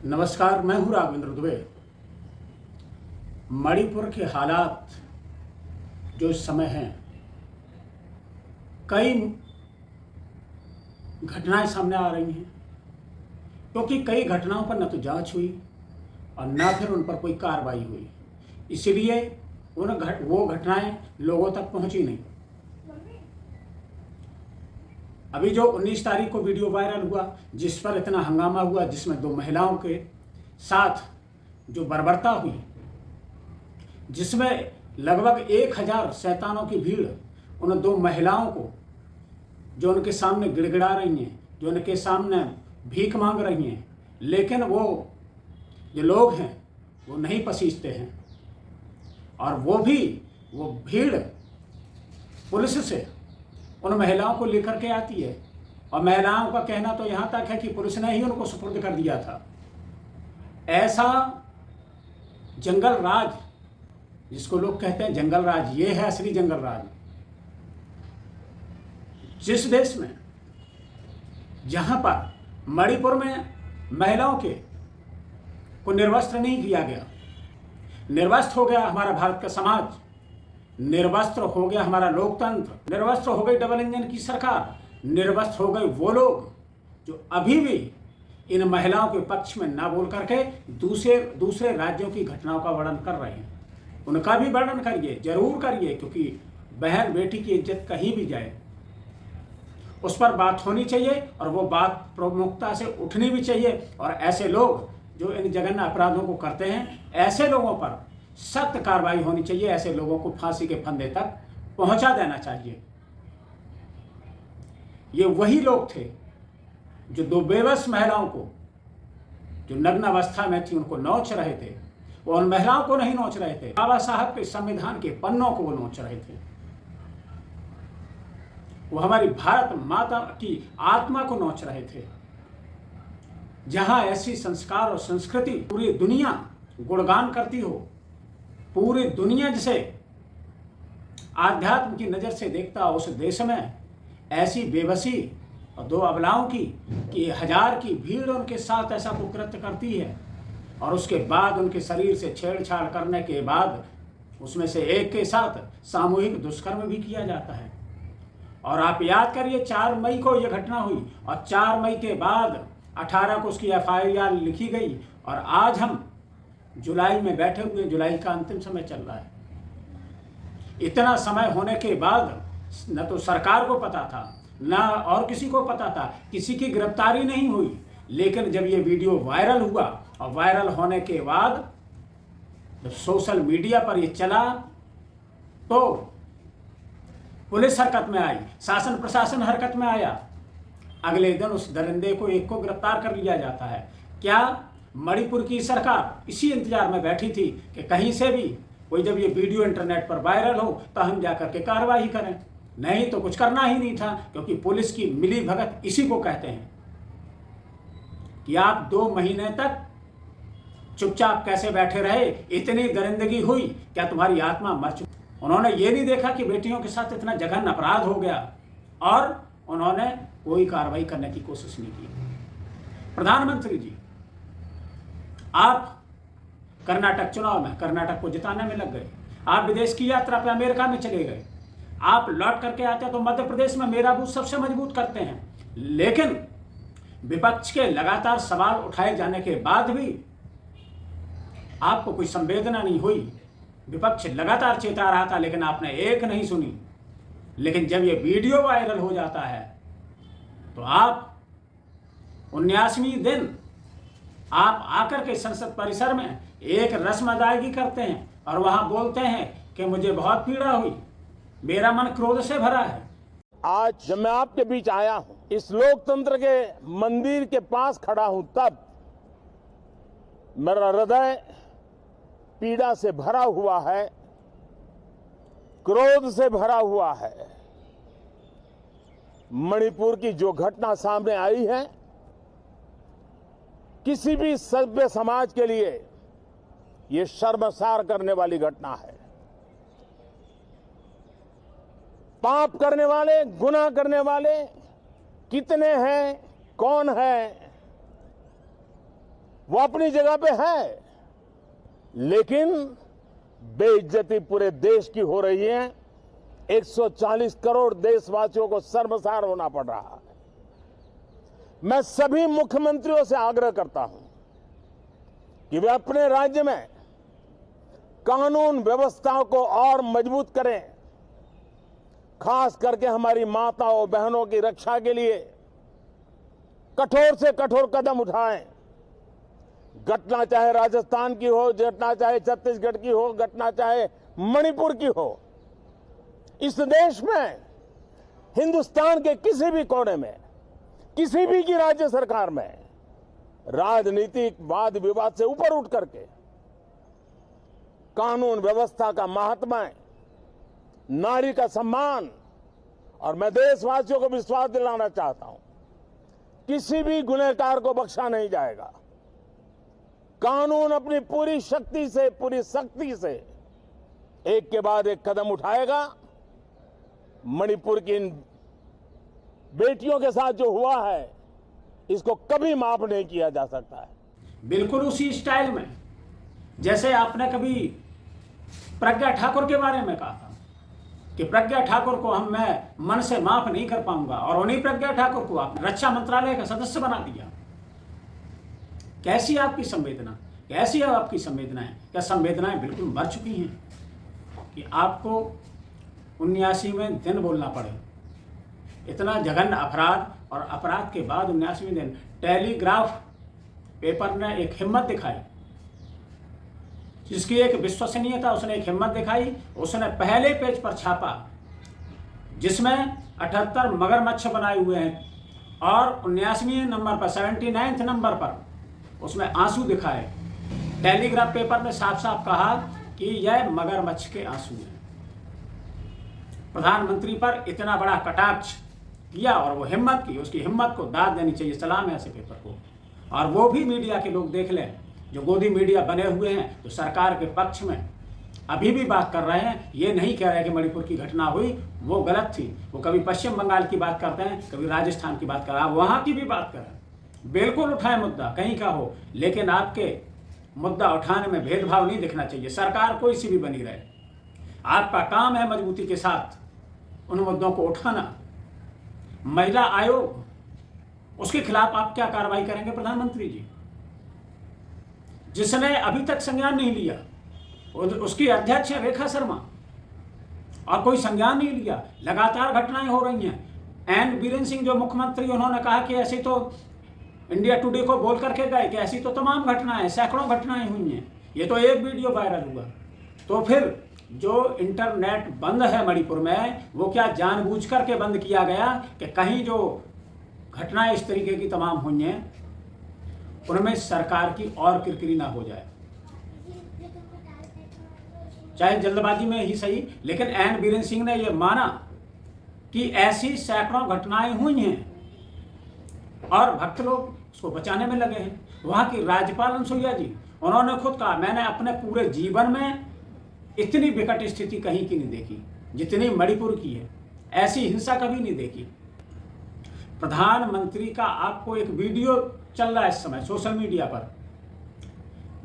नमस्कार, मैं हूं राघवेंद्र दुबे। मणिपुर के हालात जो इस समय हैं, कई घटनाएं सामने आ रही हैं, क्योंकि कई घटनाओं पर न तो जांच हुई और न फिर उन पर कोई कार्रवाई हुई। इसलिए वो घटनाएं लोगों तक पहुंची नहीं। अभी जो 19 तारीख को वीडियो वायरल हुआ, जिस पर इतना हंगामा हुआ, जिसमें 2 महिलाओं के साथ जो बर्बरता हुई, जिसमें लगभग 1000 शैतानों की भीड़ उन 2 महिलाओं को, जो उनके सामने गिड़गिड़ा रही हैं, जो उनके सामने भीख मांग रही हैं, लेकिन वो जो लोग हैं वो नहीं पसीजते हैं। और वो भीड़ पुलिस से उन महिलाओं को लेकर के आती है, और महिलाओं का कहना तो यहाँ तक है कि पुलिस ने ही उनको सुपुर्द कर दिया था। ऐसा जंगल राज, जिसको लोग कहते हैं जंगल राज, ये है असली जंगल राज। जिस देश में, जहाँ पर मणिपुर में महिलाओं को निर्वस्त्र नहीं किया गया, निर्वस्त्र हो गया हमारा भारत का समाज, निर्वस्त्र हो गया हमारा लोकतंत्र, निर्वस्त्र हो गई डबल इंजन की सरकार, निर्वस्त्र हो गए वो लोग जो अभी भी इन महिलाओं के पक्ष में ना बोल करके दूसरे राज्यों की घटनाओं का वर्णन कर रहे हैं। उनका भी वर्णन करिए, जरूर करिए, क्योंकि बहन बेटी की इज्जत कहीं भी जाए उस पर बात होनी चाहिए, और वो बात प्रमुखता से उठनी भी चाहिए। और ऐसे लोग जो इन जघन्य अपराधों को करते हैं, ऐसे लोगों पर सख्त कार्रवाई होनी चाहिए। ऐसे लोगों को फांसी के फंदे तक पहुंचा देना चाहिए। ये वही लोग थे जो 2 बेबस महिलाओं को, जो नग्न अवस्था में थी, उनको नोच रहे थे। वो उन महिलाओं को नहीं नोच रहे थे, बाबा साहब के संविधान के पन्नों को वो नोच रहे थे। वो हमारी भारत माता की आत्मा को नोच रहे थे। जहां ऐसी संस्कार और संस्कृति पूरी दुनिया गुणगान करती हो, पूरी दुनिया जिसे आध्यात्म की नजर से देखता हो, उस देश में ऐसी बेबसी और 2 अबलाओं की कि 1000 की भीड़ उनके साथ ऐसा कुकृत्य करती है, और उसके बाद उनके शरीर से छेड़छाड़ करने के बाद उसमें से एक के साथ सामूहिक दुष्कर्म भी किया जाता है। और आप याद करिए, 4 मई को यह घटना हुई, और 4 मई के बाद 18 को उसकी FIR लिखी गई, और आज हम जुलाई में बैठे हुए, जुलाई का अंतिम समय चल रहा है। इतना समय होने के बाद न तो सरकार को पता था, न और किसी को पता था, किसी की गिरफ्तारी नहीं हुई। लेकिन जब ये वीडियो वायरल हुआ, और वायरल होने के बाद जब सोशल मीडिया पर ये चला, तो पुलिस हरकत में आई, शासन प्रशासन हरकत में आया। अगले दिन उस दरिंदे को एक को गिरफ्तार कर लिया जाता है। क्या मणिपुर की सरकार इसी इंतजार में बैठी थी कि कहीं से भी कोई, जब ये वीडियो इंटरनेट पर वायरल हो तो हम जाकर के कार्रवाई करें? नहीं, तो कुछ करना ही नहीं था, क्योंकि पुलिस की मिली भगत इसी को कहते हैं कि आप 2 महीने तक चुपचाप कैसे बैठे रहे? इतनी दरिंदगी हुई, क्या तुम्हारी आत्मा मर चुकी? उन्होंने ये नहीं देखा कि बेटियों के साथ इतना जघन्य अपराध हो गया, और उन्होंने कोई कार्रवाई करने की कोशिश नहीं की। प्रधानमंत्री जी, आप कर्नाटक चुनाव में कर्नाटक को जिताने में लग गए, आप विदेश की यात्रा पे अमेरिका में चले गए, आप लौट करके आते तो मध्य प्रदेश में मेरा बूथ सबसे मजबूत करते हैं। लेकिन विपक्ष के लगातार सवाल उठाए जाने के बाद भी आपको कोई संवेदना नहीं हुई। विपक्ष लगातार चेता रहा था, लेकिन आपने एक नहीं सुनी। लेकिन जब ये वीडियो वायरल हो जाता है, तो आप 19वीं दिन आप आकर के संसद परिसर में एक रस्म अदायगी करते हैं, और वहां बोलते हैं कि मुझे बहुत पीड़ा हुई, मेरा मन क्रोध से भरा है। आज जब मैं आपके बीच आया हूं, इस लोकतंत्र के मंदिर के पास खड़ा हूं, तब मेरा हृदय पीड़ा से भरा हुआ है, क्रोध से भरा हुआ है। मणिपुर की जो घटना सामने आई है, किसी भी सभ्य समाज के लिए ये शर्मसार करने वाली घटना है। पाप करने वाले, गुनाह करने वाले कितने हैं, कौन है, वो अपनी जगह पे है, लेकिन बेइज्जती पूरे देश की हो रही है। 140 करोड़ देशवासियों को शर्मसार होना पड़ रहा है। मैं सभी मुख्यमंत्रियों से आग्रह करता हूं कि वे अपने राज्य में कानून व्यवस्थाओं को और मजबूत करें, खास करके हमारी माताओं बहनों की रक्षा के लिए कठोर से कठोर कदम उठाएं। घटना चाहे राजस्थान की हो, घटना चाहे छत्तीसगढ़ की हो, घटना चाहे मणिपुर की हो, इस देश में हिंदुस्तान के किसी भी कोने में, किसी भी की राज्य सरकार में राजनीतिक वाद विवाद से ऊपर उठ करके कानून व्यवस्था का महात्म्य, नारी का सम्मान, और मैं देशवासियों को विश्वास दिलाना चाहता हूं, किसी भी गुनहगार को बख्शा नहीं जाएगा। कानून अपनी पूरी शक्ति से, पूरी सख्ती से एक के बाद एक कदम उठाएगा। मणिपुर की इन बेटियों के साथ जो हुआ है, इसको कभी माफ नहीं किया जा सकता है। बिल्कुल उसी स्टाइल में जैसे आपने कभी प्रज्ञा ठाकुर के बारे में कहा था कि प्रज्ञा ठाकुर को मैं मन से माफ नहीं कर पाऊंगा, और उन्हीं प्रज्ञा ठाकुर को आपने रक्षा मंत्रालय का सदस्य बना दिया। कैसी आपकी संवेदना, कैसी है आपकी संवेदनाएं? क्या संवेदनाएं बिल्कुल मर चुकी हैं कि आपको 79 में दिन बोलना पड़े? इतना जघन्य अपराध, और अपराध के बाद 79वें दिन टेलीग्राफ पेपर ने एक हिम्मत दिखाई, जिसकी एक विश्वसनीयता, उसने एक हिम्मत दिखाई। उसने पहले पेज पर छापा जिसमें 78 मगरमच्छ बनाए हुए हैं, और 79वें नंबर पर, 79वें नंबर पर उसमें आंसू दिखाए। टेलीग्राफ पेपर ने साफ साफ कहा कि यह मगरमच्छ के आंसू हैं। प्रधानमंत्री पर इतना बड़ा कटाक्ष किया, और वो हिम्मत की, उसकी हिम्मत को दाद देनी चाहिए, सलाम है ऐसे पेपर को। और वो भी मीडिया के लोग देख लें, जो गोदी मीडिया बने हुए हैं, जो सरकार के पक्ष में अभी भी बात कर रहे हैं। ये नहीं कह रहे कि मणिपुर की घटना हुई वो गलत थी, वो कभी पश्चिम बंगाल की बात करते हैं, कभी राजस्थान की बात कर रहे हैं, वहाँ की भी बात करें, बिल्कुल उठाए मुद्दा कहीं का हो, लेकिन आपके मुद्दा उठाने में भेदभाव नहीं दिखना चाहिए। सरकार कोई सी भी बनी रहे, आपका काम है मजबूती के साथ उन मुद्दों को उठाना। महिला आयोग, उसके खिलाफ आप क्या कार्रवाई करेंगे प्रधानमंत्री जी, जिसने अभी तक संज्ञान नहीं लिया? उसकी अध्यक्ष है रेखा शर्मा, और कोई संज्ञान नहीं लिया। लगातार घटनाएं हो रही हैं। एन बीरेन सिंह जो मुख्यमंत्री, उन्होंने कहा कि ऐसी तो इंडिया टुडे को बोल करके गए कि ऐसी तो तमाम घटनाएं, सैकड़ों घटनाएं हुई हैं, ये तो एक वीडियो वायरल हुआ। तो फिर जो इंटरनेट बंद है मणिपुर में, वो क्या जानबूझ करके बंद किया गया कि कहीं जो घटनाएं इस तरीके की तमाम हुई हैं उनमें सरकार की और किरकिरी ना हो जाए, चाहे जल्दबाजी में ही सही। लेकिन एन बीरेन सिंह ने यह माना कि ऐसी सैकड़ों घटनाएं हुई हैं, और भक्त लोग उसको बचाने में लगे हैं। वहाँ की राज्यपाल अनुसुईया जी, उन्होंने खुद कहा, मैंने अपने पूरे जीवन में इतनी विकट स्थिति कहीं की नहीं देखी जितनी मणिपुर की है, ऐसी हिंसा कभी नहीं देखी। प्रधानमंत्री का आपको एक वीडियो चल रहा है इस समय सोशल मीडिया पर,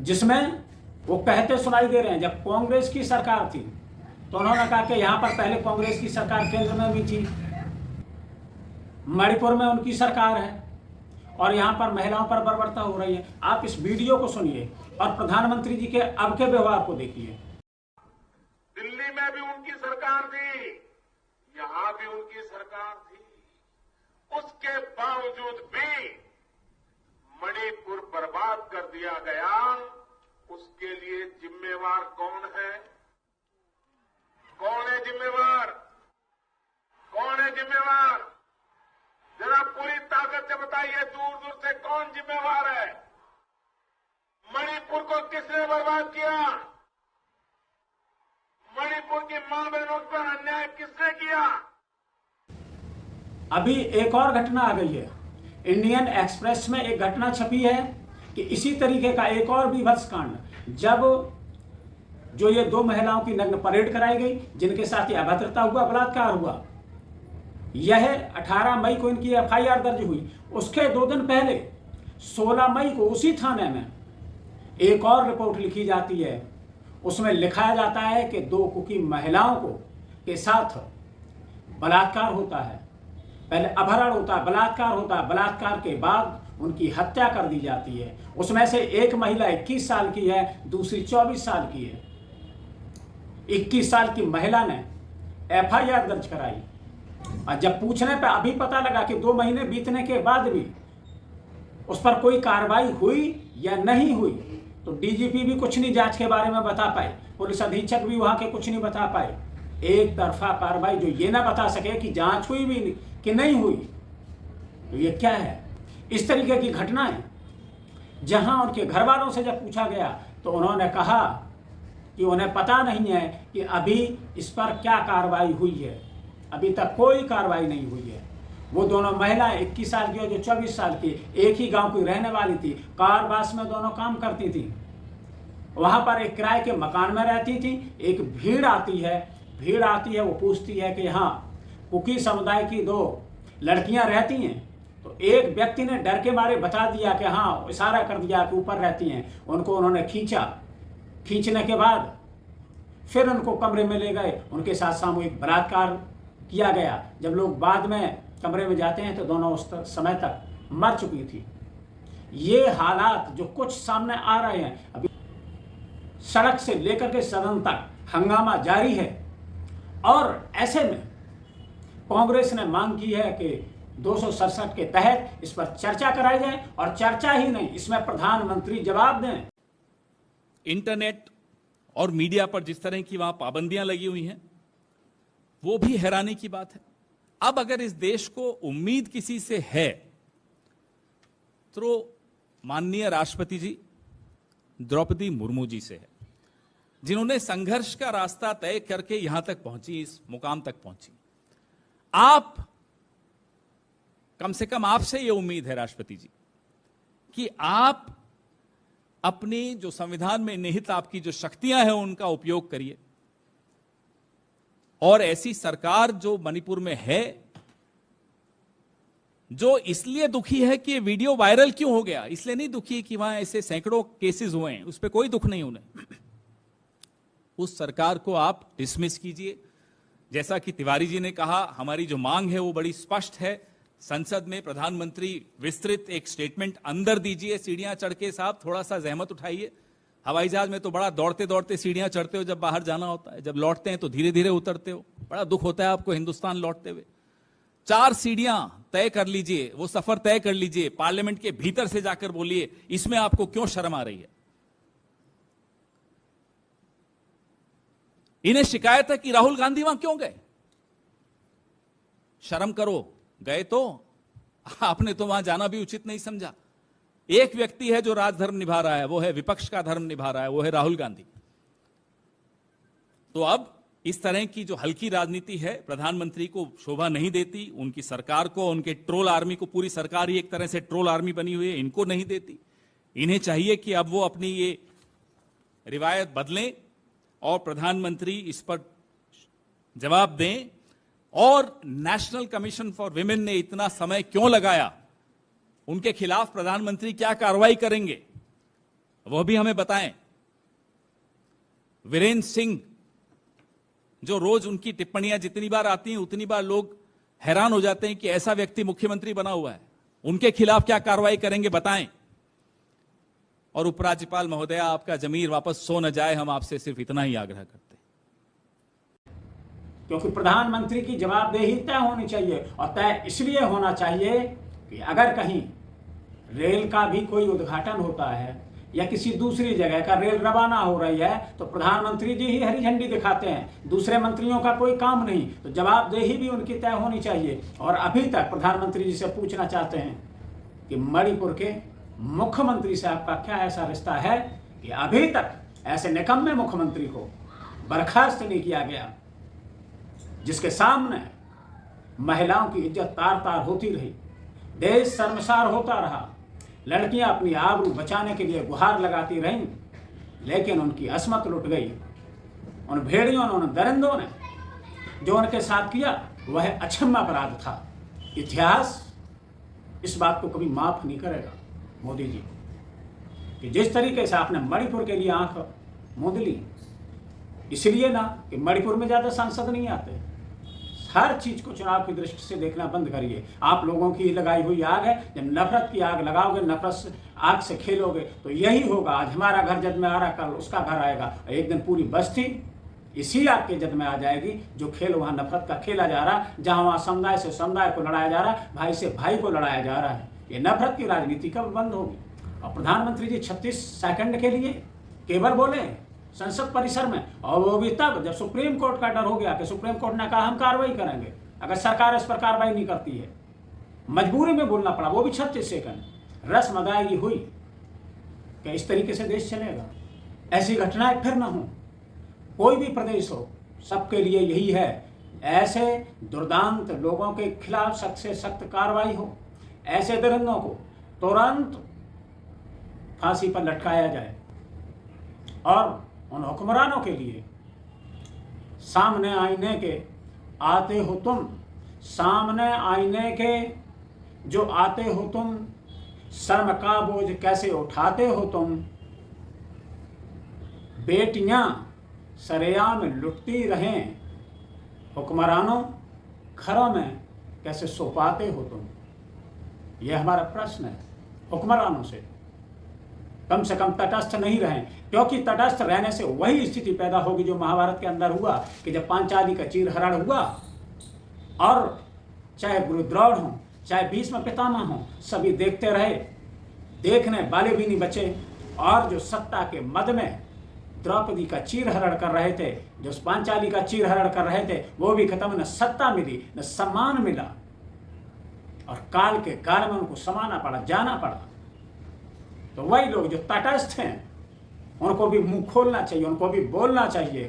जिसमें वो कहते सुनाई दे रहे हैं, जब कांग्रेस की सरकार थी तो उन्होंने कहा कि यहाँ पर पहले कांग्रेस की सरकार केंद्र में भी थी, मणिपुर में उनकी सरकार है, और यहाँ पर महिलाओं पर बर्बरता हो रही है। आप इस वीडियो को सुनिए और प्रधानमंत्री जी के अब के व्यवहार को देखिए। दिल्ली में भी उनकी सरकार थी, यहां भी उनकी सरकार थी, उसके बावजूद भी मणिपुर बर्बाद कर दिया गया। उसके लिए जिम्मेवार कौन है? कौन है जिम्मेवार? कौन है जिम्मेवार? जरा पूरी ताकत से बताइए, दूर दूर से कौन जिम्मेवार है? मणिपुर को किसने बर्बाद किया? मणिपुर की मां बहनों पर अन्याय किसने किया? अभी एक और घटना आ गई है, इंडियन एक्सप्रेस में एक घटना छपी है कि इसी तरीके का एक और बीभत्स कांड, जब जो ये 2 महिलाओं की नग्न परेड कराई गई, जिनके साथ ये अभद्रता हुआ, बलात्कार हुआ, यह 18 मई को इनकी FIR दर्ज हुई। उसके 2 दिन पहले 16 मई को उसी थाने में एक और रिपोर्ट लिखी जाती है, उसमें लिखा जाता है कि 2 कुकी महिलाओं को के साथ बलात्कार होता है। पहले अपहरण होता है, बलात्कार होता है, बलात्कार के बाद उनकी हत्या कर दी जाती है। उसमें से एक महिला 21 साल की है, दूसरी 24 साल की है। 21 साल की महिला ने FIR दर्ज कराई और जब पूछने पर अभी पता लगा कि 2 महीने बीतने के बाद भी उस पर कोई कार्रवाई हुई या नहीं हुई, तो DGP भी कुछ नहीं जांच के बारे में बता पाए, पुलिस अधीक्षक भी वहां के कुछ नहीं बता पाए। एक तरफा कार्रवाई जो ये ना बता सके कि जांच हुई भी कि नहीं हुई, तो ये क्या है? इस तरीके की घटनाएं जहां उनके घर वालों से जब पूछा गया तो उन्होंने कहा कि उन्हें पता नहीं है कि अभी इस पर क्या कार्रवाई हुई है, अभी तक कोई कार्रवाई नहीं हुई है। वो दोनों महिलाएं 21 साल की और जो 24 साल की, एक ही गांव की रहने वाली थी, कारवास में दोनों काम करती थी, वहां पर एक किराए के मकान में रहती थी। एक भीड़ आती है, वो पूछती है कि हाँ कुकी समुदाय की 2 लड़कियां रहती हैं, तो एक व्यक्ति ने डर के मारे बता दिया कि हाँ, इशारा कर दिया कि ऊपर रहती हैं। उनको उन्होंने खींचने के बाद फिर उनको कमरे में ले गए, उनके साथ सामूहिक बलात्कार किया गया। जब लोग बाद में कमरे में जाते हैं तो दोनों उस समय तक मर चुकी थी। ये हालात जो कुछ सामने आ रहे हैं, अभी सड़क से लेकर के सदन तक हंगामा जारी है और ऐसे में कांग्रेस ने मांग की है कि 267 के तहत इस पर चर्चा कराई जाए और चर्चा ही नहीं, इसमें प्रधानमंत्री जवाब दें। इंटरनेट और मीडिया पर जिस तरह की वहां पाबंदियां लगी हुई हैं, वो भी हैरानी की बात है। अब अगर इस देश को उम्मीद किसी से है तो माननीय राष्ट्रपति जी द्रौपदी मुर्मू जी से है, जिन्होंने संघर्ष का रास्ता तय करके यहां तक पहुंची, इस मुकाम तक पहुंची। आप कम से कम आपसे यह उम्मीद है राष्ट्रपति जी कि आप अपनी जो संविधान में निहित आपकी जो शक्तियां हैं उनका उपयोग करिए और ऐसी सरकार जो मणिपुर में है, जो इसलिए दुखी है कि ये वीडियो वायरल क्यों हो गया, इसलिए नहीं दुखी कि वहां ऐसे सैकड़ों केसेस हुए हैं, उस पर कोई दुख नहीं उन्हें। उस सरकार को आप डिसमिस कीजिए। जैसा कि तिवारी जी ने कहा, हमारी जो मांग है वो बड़ी स्पष्ट है। संसद में प्रधानमंत्री विस्तृत एक स्टेटमेंट अंदर दीजिए, सीढ़ियां चढ़ के साहब थोड़ा सा जहमत उठाइए। हवाई जहाज में तो बड़ा दौड़ते दौड़ते सीढ़ियां चढ़ते हो जब बाहर जाना होता है, जब लौटते हैं तो धीरे धीरे उतरते हो। बड़ा दुख होता है आपको हिंदुस्तान लौटते हुए। 4 सीढ़ियां तय कर लीजिए, वो सफर तय कर लीजिए, पार्लियामेंट के भीतर से जाकर बोलिए, इसमें आपको क्यों शर्म आ रही है? इन्हें शिकायत है कि राहुल गांधी वहां क्यों गए। शर्म करो, गए तो आपने तो वहां जाना भी उचित नहीं समझा। एक व्यक्ति है जो राजधर्म निभा रहा है, वो है विपक्ष का धर्म निभा रहा है, वो है राहुल गांधी। तो अब इस तरह की जो हल्की राजनीति है प्रधानमंत्री को शोभा नहीं देती, उनकी सरकार को, उनके ट्रोल आर्मी को, पूरी सरकार ही एक तरह से ट्रोल आर्मी बनी हुई है, इनको नहीं देती। इन्हें चाहिए कि अब वो अपनी ये रिवायत बदलें और प्रधानमंत्री इस पर जवाब दें। और नेशनल कमीशन फॉर विमेन ने इतना समय क्यों लगाया, उनके खिलाफ प्रधानमंत्री क्या कार्रवाई करेंगे वह भी हमें बताएं। वीरेंद्र सिंह, जो रोज उनकी टिप्पणियां जितनी बार आती हैं उतनी बार लोग हैरान हो जाते हैं कि ऐसा व्यक्ति मुख्यमंत्री बना हुआ है, उनके खिलाफ क्या कार्रवाई करेंगे बताएं। और उपराज्यपाल महोदया, आपका जमीर वापस सो न जाए, हम आपसे सिर्फ इतना ही आग्रह करते हैं। क्योंकि प्रधानमंत्री की जवाबदेही तय होनी चाहिए, और तय इसलिए होना चाहिए कि अगर कहीं रेल का भी कोई उद्घाटन होता है या किसी दूसरी जगह का रेल रवाना हो रही है तो प्रधानमंत्री जी ही हरी झंडी दिखाते हैं, दूसरे मंत्रियों का कोई काम नहीं। तो जवाबदेही भी उनकी तय होनी चाहिए। और अभी तक प्रधानमंत्री जी से पूछना चाहते हैं कि मणिपुर के मुख्यमंत्री से आपका क्या ऐसा रिश्ता है कि अभी तक ऐसे निकम्मे मुख्यमंत्री को बर्खास्त नहीं किया गया, जिसके सामने महिलाओं की इज्जत तार तार होती रही, देश शर्मसार होता रहा, लड़कियां अपनी आबरू बचाने के लिए गुहार लगाती रहीं, लेकिन उनकी असमत लुट गई। उन भेड़ियों ने, उन दरिंदों ने जो उनके साथ किया वह अक्षम्य अपराध था। इतिहास इस बात को कभी माफ नहीं करेगा मोदी जी, कि जिस तरीके से आपने मणिपुर के लिए आंख मूंद ली, इसलिए ना कि मणिपुर में ज़्यादा सांसद नहीं आते। हर चीज़ को चुनाव की दृष्टि से देखना बंद करिए। आप लोगों की लगाई हुई आग है, जब नफरत की आग लगाओगे, नफरत आग से खेलोगे तो यही होगा। आज हमारा घर जद में आ रहा, कल उसका घर आएगा, एक दिन पूरी बस्ती इसी आग के जद में आ जाएगी। जो खेल वहाँ नफरत का खेला जा रहा, जहाँ वहाँ समुदाय से समुदाय को लड़ाया जा रहा, भाई से भाई को लड़ाया जा रहा है, ये नफरत की राजनीति कब बंद होगी? और प्रधानमंत्री जी 36 सेकंड के लिए केवल बोले संसद परिसर में, और वो भी तब जब सुप्रीम कोर्ट का डर हो गया कि सुप्रीम कोर्ट ने कहा हम कार्रवाई करेंगे अगर सरकार इस पर कार्रवाई नहीं करती है। मजबूरी में बोलना पड़ा, वो भी 36 सेकंड। रस्म अदायगी हुई कि इस तरीके से देश चलेगा। ऐसी घटनाएं फिर ना हो, कोई भी प्रदेश हो, सबके लिए यही है, ऐसे दुर्दांत लोगों के खिलाफ सख्त से सख्त कार्रवाई हो। ऐसे दरिंदों को तुरंत फांसी पर लटकाया जाए और उन हुक्मरानों के लिए सामने आईने के आते हो तुम, सामने आईने के जो आते हो तुम, शर्म का बोझ कैसे उठाते हो तुम, बेटियां सरेआम लुटती रहें, हुक्मरानों घरों में कैसे सो पाते हो तुम। यह हमारा प्रश्न है हुक्मरानों से। कम से कम तटस्थ नहीं रहें, क्योंकि तटस्थ रहने से वही स्थिति पैदा होगी जो महाभारत के अंदर हुआ कि जब पांचाली का चीरहरण हुआ और चाहे गुरुद्रोण हो, चाहे भीष्म पितामह हो, सभी देखते रहे, देखने वाले भी नहीं बचे। और जो सत्ता के मद में द्रौपदी का चीरहरण कर रहे थे, जो पांचाली का चीरहरण कर रहे थे, वो भी खत्म। न सत्ता मिली, न सम्मान मिला, और काल के काल में उनको समाना पड़ा, जाना पड़ा। तो वही लोग जो तटस्थ हैं उनको भी मुंह खोलना चाहिए, उनको भी बोलना चाहिए,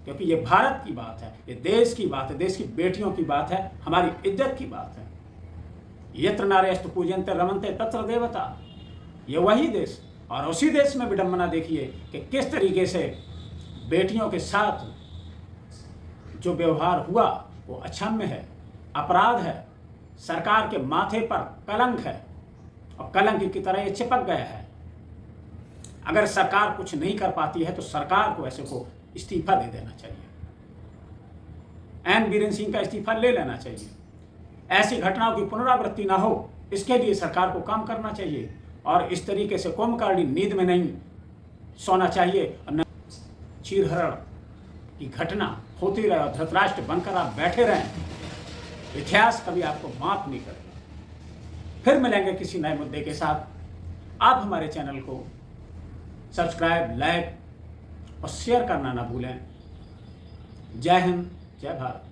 क्योंकि ये भारत की बात है, ये देश की बात है, देश की बेटियों की बात है, हमारी इज्जत की बात है। यत्र नार्यस्तु पूज्यन्ते रमन्ते तत्र देवता, ये वही देश। और उसी देश में विडंबना देखिए कि किस तरीके से बेटियों के साथ जो व्यवहार हुआ वो अक्षम्य है, अपराध है, सरकार के माथे पर कलंक है, और कलंक की तरह ये चिपक गया है। अगर सरकार कुछ नहीं कर पाती है तो सरकार को ऐसे को इस्तीफा दे देना चाहिए, एन बीरेन सिंह का इस्तीफा ले लेना चाहिए। ऐसी घटनाओं की पुनरावृत्ति ना हो, इसके लिए सरकार को काम करना चाहिए, और इस तरीके से कुंभकर्णी नींद में नहीं सोना चाहिए, और न चीरहरण की घटना होती रहे और धृतराष्ट्र बनकर आप बैठे रहें। इतिहास कभी आपको माफ नहीं करेगा। फिर मिलेंगे किसी नए मुद्दे के साथ। आप हमारे चैनल को सब्सक्राइब, लाइक और शेयर करना ना भूलें। जय हिंद, जय भारत।